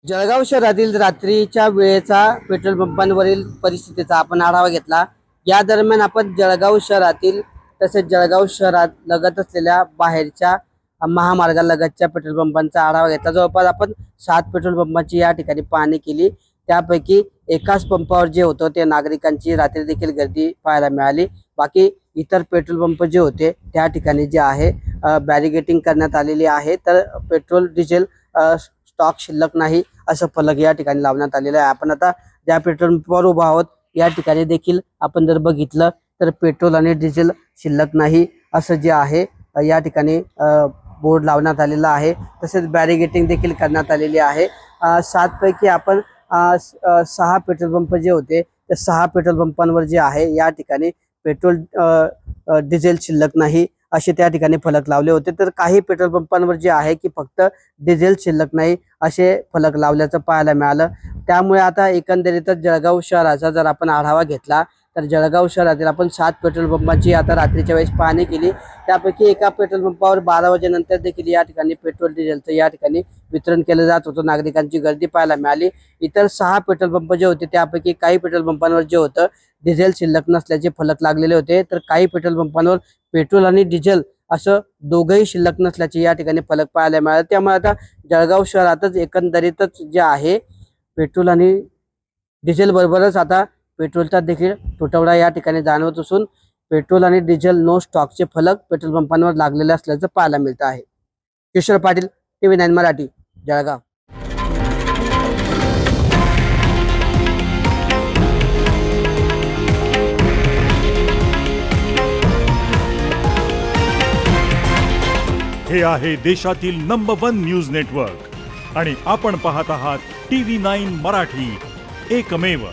जळगाव शहरातील रात्रीच्या वेळेचा पेट्रोल पंपांवरील परिस्थितीचा आपण आढावा घेतला। या दरम्यान आपण जळगाव शहरातील तसेच जळगाव शहरात लगत असलेल्या बाहेरच्या महामार्गालगतच्या पेट्रोल पंपांचा आढावा घेतला। जवळपास आपण 7 पेट्रोल पंपांची या ठिकाणी पाहणी केली। त्यापैकी एकाच पंपावर जे होतं ते नागरिकांची रात्री देखील गर्दी पाहायला मिळाली। बाकी इतर पेट्रोल पंप जे होते त्या ठिकाणी जे आहे बॅरिगेटिंग करण्यात आलेली आहे। तर पेट्रोल डिझेल स्टॉक शिल्लक नाही असं फलक या ठिकाणी लावण्यात आलेलं आहे। आपण आता ज्या पेट्रोल पंपावर उभा आहोत या ठिकाणी देखील आपण जर बघितलं तर पेट्रोल आणि डिझेल शिल्लक नाही असं जे आहे या ठिकाणी बोर्ड लावण्यात आलेला आहे। तसेच बॅरिगेटिंग देखील करण्यात आलेली आहे। 7 पैकी आपण 6 पेट्रोल पंप जे होते त्या 6 पेट्रोल पंपांवर जे आहे या ठिकाणी पेट्रोल डिझेल शिल्लक नाही असे त्या ठिकाणी फलक लावले होते। तर काही पेट्रोल पंपांवर जे आहे की फक्त डिझेल शिल्लक नाही असे फलक लावल्याचं पाहायला मिळालं। त्यामुळे आता एकंदरीतच जळगाव शहराचा जर आपण आढावा घेतला तर जळगाव शहरातील आपण 7 पेट्रोल पंपांची आता रात्रीच्या वेळेस पाहणी केली। त्यापैकी एका पेट्रोल पंपावर 12 वाजेनंतर देखील या ठिकाणी पेट्रोल डिझेलचं या ठिकाणी वितरण केलं जात होतं। नागरिकांची गर्दी पाहायला मिळाली। इतर 6 पेट्रोल पंप जे होते त्यापैकी काही पेट्रोल पंपांवर जे होतं डिझेल शिल्लक नसल्याचे फलक लागलेले होते, तर काही पेट्रोल पंपांवर पेट्रोल आणि डिझेल असं दोघंही शिल्लक नसल्याचे या ठिकाणी फलक पाहायला मिळाले। त्यामुळे आता जळगाव शहरातच एकंदरीतच जे आहे पेट्रोल आणि डिझेल बरोबरच आता पेट्रोलचा देखील तुटवडा या ठिकाणी जाणवत असून पेट्रोल आणि डिझेल नो स्टॉकचे फलक पेट्रोल पंपांवर लागलेले असल्याचं पाहायला मिळत आहे। किशोर पाटील, TV9 मराठी, जळगाव। हे आहे देशातील नंबर 1 न्यूज नेटवर्क आणि आपण पाहत आहात TV9 मराठी, एकमेव।